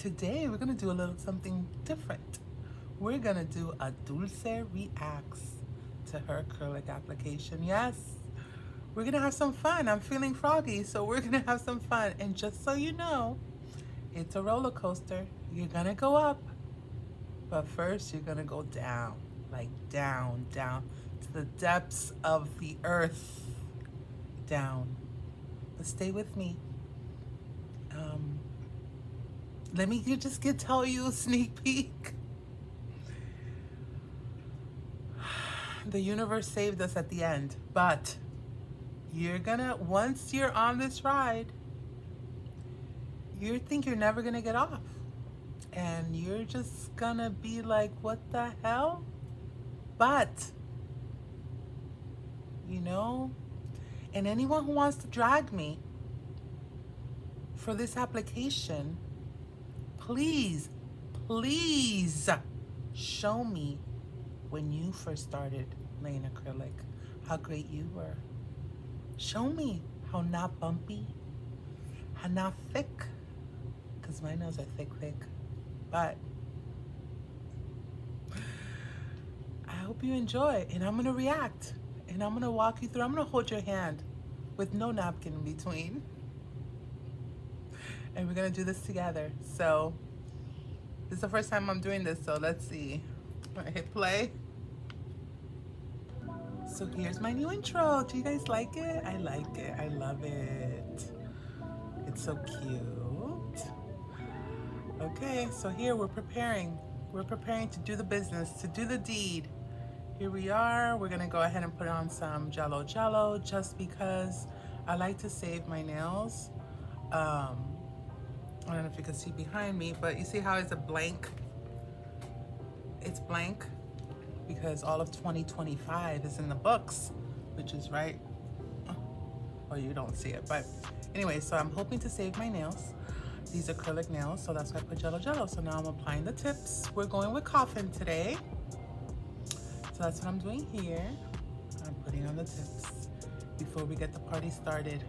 today we're gonna do a little something different. We're gonna do a Dulce reacts to her acrylic application. Yes, we're gonna have some fun. I'm feeling froggy, so we're gonna have some fun. And just so you know, it's a roller coaster. You're gonna go up, but first you're gonna go down, like down, down to the depths of the earth. Down. But stay with me. Um, Let me just tell you a sneak peek. The universe saved us at the end, but once you're on this ride, you think you're never gonna get off. And you're just gonna be like, what the hell? But, you know, and anyone who wants to drag me for this application, please, please show me when you first started laying acrylic, how great you were. Show me how not bumpy, how not thick, because my nails are thick, but I hope you enjoy, and I'm gonna react, and I'm gonna walk you through. I'm gonna hold your hand with no napkin in between, and we're gonna do this together. So this is the first time I'm doing this, so let's see. I hit play. So here's my new intro. Do you guys like it? I like it. I love it. It's so cute. Okay, so here we're preparing. We're preparing to do the business, to do the deed. Here we are. We're gonna go ahead and put on some Jello just because I like to save my nails. I don't know if you can see behind me, but you see how it's a blank? It's blank because all of 2025 is in the books, which is right. Oh, you don't see it, but anyway, so I'm hoping to save my nails. These acrylic nails, so that's why I put Jello. So now I'm applying the tips. We're going with coffin today. So that's what I'm doing here. I'm putting on the tips before we get the party started.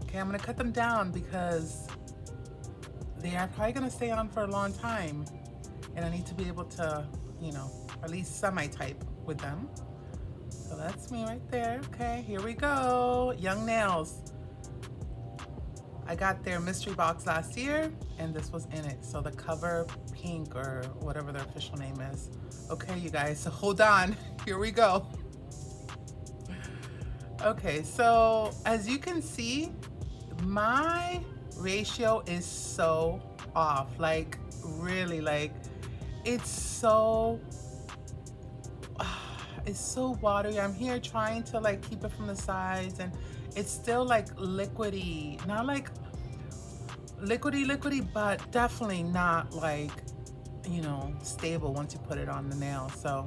Okay, I'm gonna cut them down because they are probably gonna stay on for a long time. And I need to be able to, you know, at least semi-type with them. So that's me right there. Okay, here we go. Young Nails. I got their mystery box last year and this was in it. So the cover pink or whatever their official name is. Okay, you guys, so hold on. Here we go. Okay, so as you can see, my ratio is so off. Like, really, like, it's so watery. I'm here trying to like keep it from the sides and it's still like liquidy, not like liquidy, but definitely not like, you know, stable once you put it on the nail. So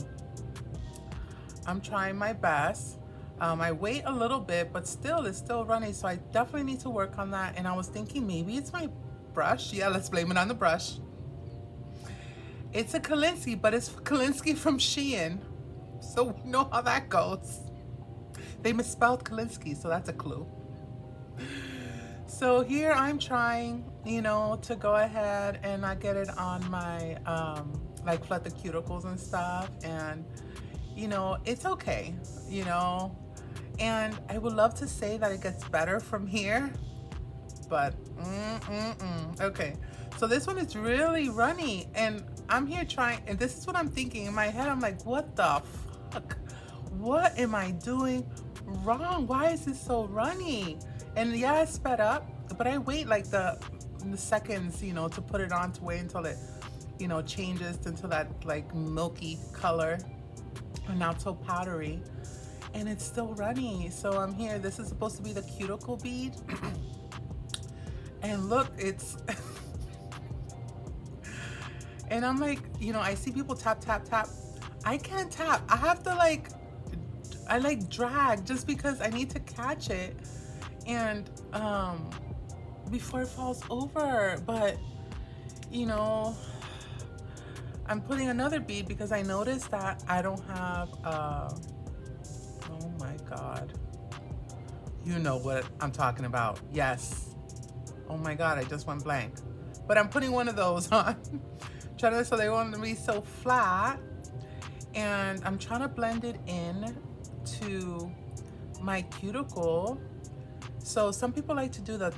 I'm trying my best. I wait a little bit, but still it's still running. So I definitely need to work on that. And I was thinking maybe it's my brush. Yeah, let's blame it on the brush. It's a Kalinsky, but it's Kalinsky from Shein. So we know how that goes. They misspelled Kalinsky, so that's a clue. So here I'm trying, you know, to go ahead and I get it on my, like flood the cuticles and stuff. And, you know, it's okay, you know. And I would love to say that it gets better from here, but okay. So this one is really runny and I'm here trying, and this is what I'm thinking in my head. I'm like, what the fuck? What am I doing wrong? Why is this so runny? And yeah, it's sped up, but I wait like the seconds, you know, to put it on, to wait until it, you know, changes into that like milky color and not so powdery. And it's still runny. So I'm here. This is supposed to be the cuticle bead. And look, it's and I'm like, you know, I see people tap. I can't tap. I have to like, I like drag just because I need to catch it and before it falls over. But you know, I'm putting another bead because I noticed that I don't have oh my God. You know what I'm talking about. Yes. Oh my God, I just went blank. but I'm putting one of those on. So they won't be so flat. And I'm trying to blend it in to my cuticle. So some people like to do the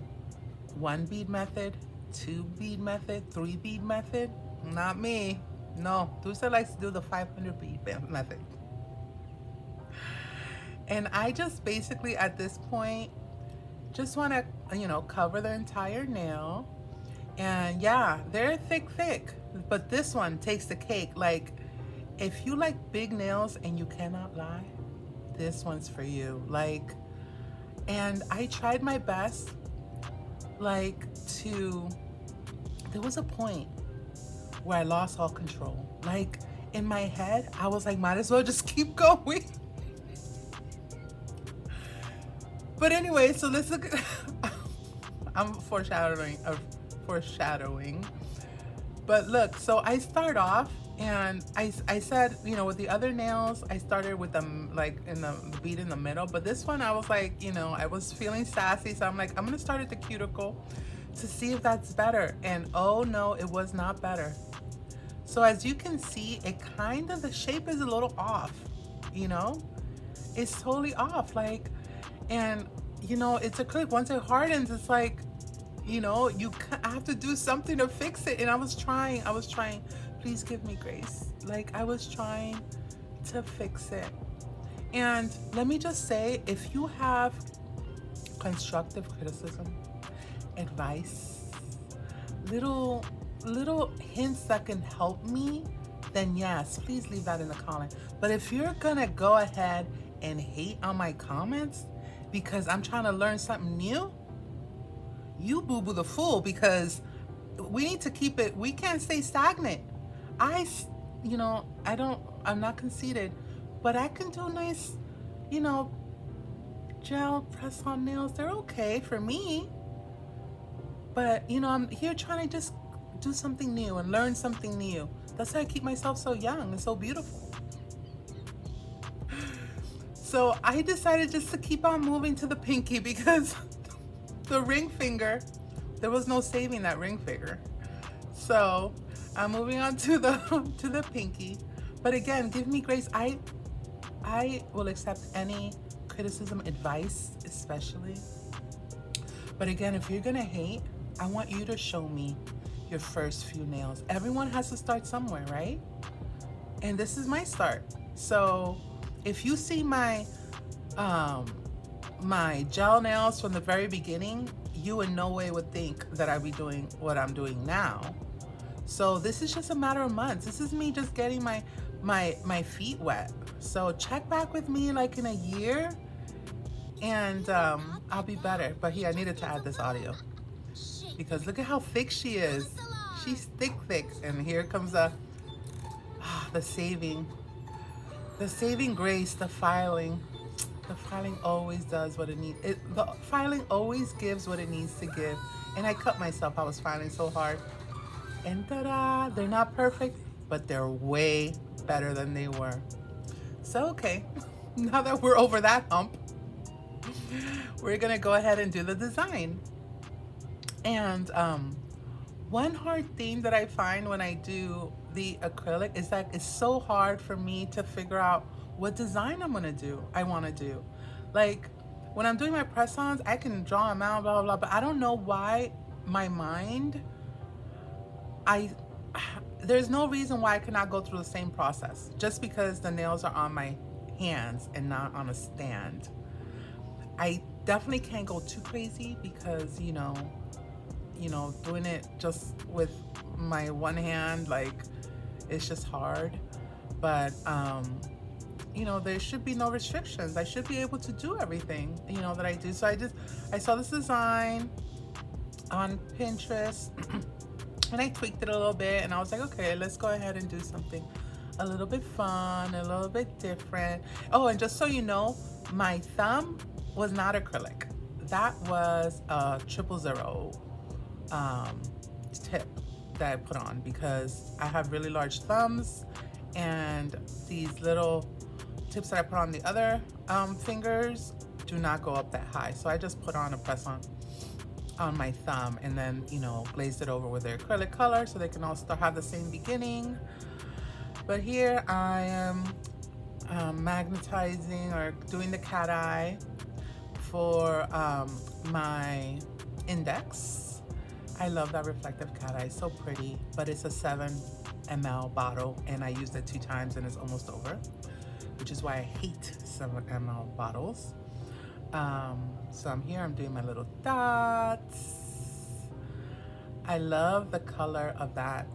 1 bead method, 2 bead method, 3 bead method. Not me. No, Dulce likes to do the 500 bead method. And I just basically at this point just want to, cover the entire nail. And yeah, they're thick, but this one takes the cake. Like, if you like big nails and you cannot lie, this one's for you. Like, and I tried my best, like, there was a point where I lost all control. Like, in my head, I was like, might as well just keep going. But anyway, so let's look at, I'm foreshadowing. But look, so I start off and I said, with the other nails, I started with them like in the bead in the middle. But this one, I was like, I was feeling sassy. So I'm like, I'm going to start at the cuticle to see if that's better. And oh no, it was not better. So as you can see, the shape is a little off, it's totally off. Like, and it's acrylic. Once it hardens, it's like, you have to do something to fix it. And I was trying, please give me grace. Like, I was trying to fix it. And let me just say, if you have constructive criticism, advice, little hints that can help me, then yes, please leave that in the comment. But if you're gonna go ahead and hate on my comments because I'm trying to learn something new, you boo-boo the fool, because we need to keep it, we can't stay stagnant. I'm not conceited, but I can do nice, gel press-on nails. They're okay for me. But, I'm here trying to just do something new and learn something new. That's how I keep myself so young and so beautiful. So I decided just to keep on moving to the pinky because the ring finger, there was no saving that ring finger. So I'm moving on to the pinky. But again, give me grace. I will accept any criticism, advice, especially. But again, if you're gonna hate, I want you to show me your first few nails. Everyone has to start somewhere, right? And this is my start. So if you see my my gel nails from the very beginning, you in no way would think that I'd be doing what I'm doing now. So this is just a matter of months. This is me just getting my feet wet. So check back with me like in a year and I'll be better. But here, I needed to add this audio because look at how thick she is. She's thick. And here comes the saving grace, the filing. The filing always does what it needs. The filing always gives what it needs to give. And I cut myself. I was filing so hard. And ta-da! They're not perfect, but they're way better than they were. So, okay. Now that we're over that hump, we're going to go ahead and do the design. And one hard thing that I find when I do the acrylic is that it's so hard for me to figure out what design I want to do. Like when I'm doing my press-ons, I can draw them out, blah, blah, blah, but I don't know why my mind, there's no reason why I cannot go through the same process just because the nails are on my hands and not on a stand. I definitely can't go too crazy because, doing it just with my one hand, like it's just hard. But, there should be no restrictions. I should be able to do everything, that I do. So I saw this design on Pinterest and I tweaked it a little bit and I was like, okay, let's go ahead and do something a little bit fun, a little bit different. Oh, and just so you know, my thumb was not acrylic. That was a 000 tip that I put on because I have really large thumbs and these little tips that I put on the other fingers do not go up that high. So I just put on a press-on. on my thumb, and then, you know, glazed it over with their acrylic color so they can all still have the same beginning. But here I am magnetizing or doing the cat eye for my index. I love that reflective cat eye, so pretty, but it's a 7 ml bottle and I used it 2 times and it's almost over, which is why I hate 7 ml bottles. So I'm here, I'm doing my little dots. I love the color of that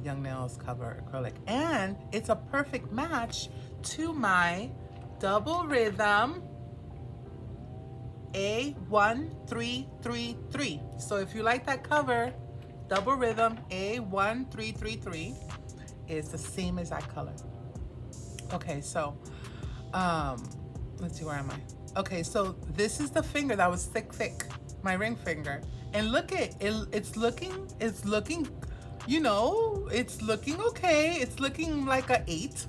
Young Nails cover acrylic, and it's a perfect match to my double rhythm A1333. So if you like that cover, double rhythm A1333 is the same as that color. Okay, so let's see, where am I? Okay, so this is the finger that was thick, my ring finger. And look it's looking, you know, it's looking okay. It's looking like a 8,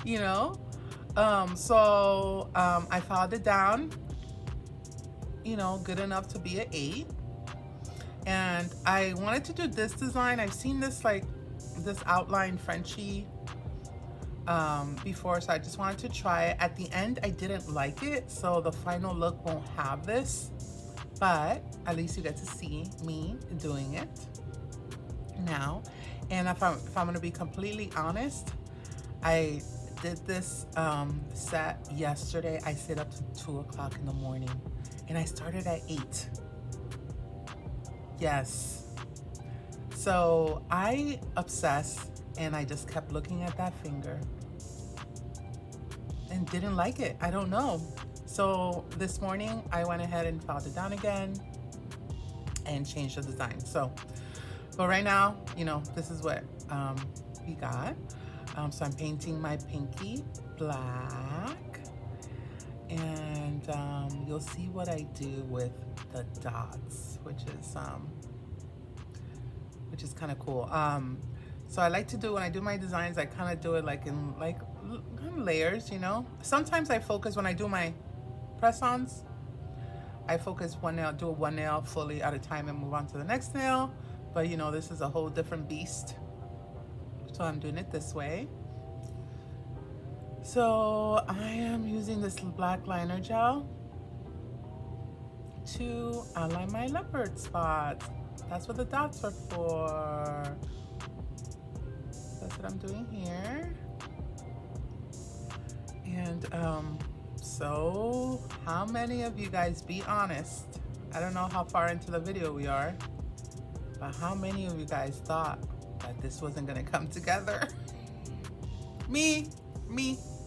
you know. I filed it down, you know, good enough to be an 8. And I wanted to do this design. I've seen this, like, this outline Frenchie before, so I just wanted to try it. At the end, I didn't like it, so the final look won't have this, but at least you get to see me doing it now. And if I'm gonna be completely honest, I did this set yesterday. I stayed up to 2 o'clock in the morning and I started at 8. Yes. So I obsessed and I just kept looking at that finger and didn't like it. I don't know. So this morning I went ahead and filed it down again and changed the design. So, but right now, you know, this is what we got. So I'm painting my pinky black, and you'll see what I do with the dots, which is kind of cool. So I like to do, when I do my designs, I kind of do it like in layers, you know. Sometimes I focus, when I do my press-ons, I focus one nail, do one nail fully at a time and move on to the next nail. But you know, this is a whole different beast. So I'm doing it this way. So I am using this black liner gel to outline my leopard spots. That's what the dots are for. That's what I'm doing here. And so how many of you guys, be honest, I don't know how far into the video we are, but how many of you guys thought that this wasn't gonna come together? Me,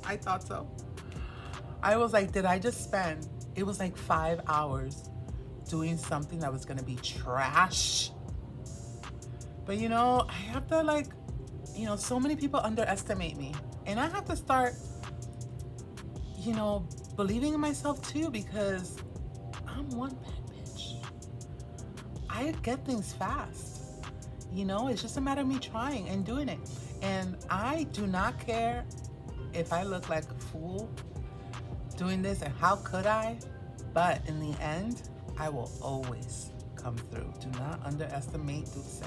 I thought so. I was like, did I just spend, it was like 5 hours doing something that was gonna be trash? But you know, I have to, like, you know, so many people underestimate me, and I have to start, you know, believing in myself too, because I'm one bad bitch. I get things fast. You know, it's just a matter of me trying and doing it. And I do not care if I look like a fool doing this, and how could I? But in the end, I will always come through. Do not underestimate Dulce.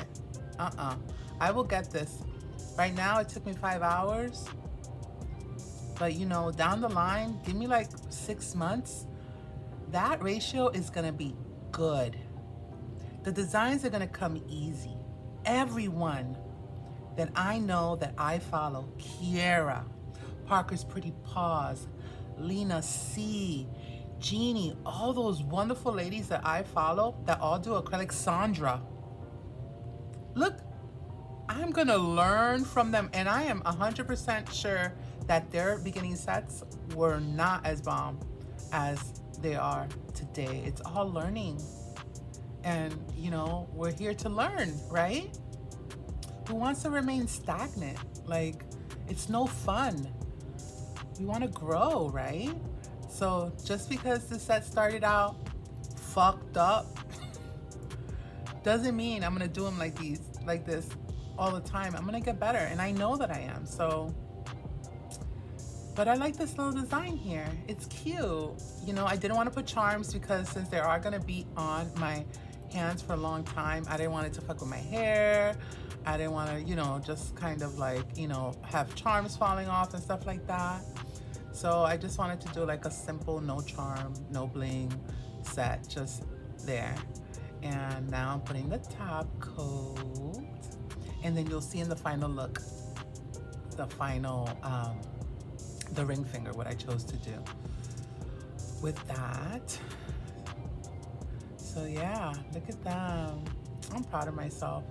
I will get this. Right now, it took me 5 hours. But you know, down the line, give me like 6 months, that ratio is gonna be good. The designs are gonna come easy. Everyone that I know, that I follow, Kiara, Parker's Pretty Paws, Lena C, Jeannie, all those wonderful ladies that I follow that all do acrylic, Sandra. Look, I'm gonna learn from them, and I am 100% sure that their beginning sets were not as bomb as they are today. It's all learning. And you know, we're here to learn, right? Who wants to remain stagnant? Like, it's no fun. We want to grow, right? So just because the set started out fucked up doesn't mean I'm gonna do them like this all the time. I'm gonna get better, and I know that I am. So, but I like this little design here. It's cute. You know, I didn't want to put charms because since they are gonna be on my hands for a long time. I didn't want it to fuck with my hair. I didn't want to, you know, just kind of like, you know, have charms falling off and stuff like that. So I just wanted to do like a simple no charm, no bling set just there. And now I'm putting the top coat. And then you'll see in the final look, the final, the ring finger, what I chose to do with that. So yeah, look at them. I'm proud of myself.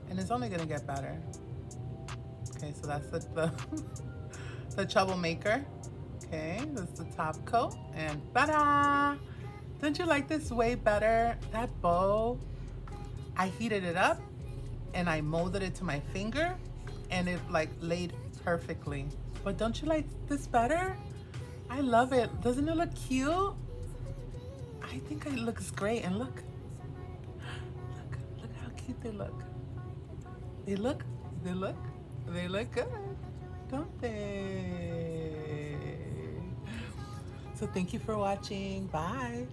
And it's only gonna get better. Okay, so that's the troublemaker. Okay, that's the top coat. And ta-da! Don't you like this way better? That bow, I heated it up and I molded it to my finger and it like laid perfectly. But don't you like this better? I love it. Doesn't it look cute? I think it looks great. And look how cute they look. They look good, don't they? So thank you for watching. Bye.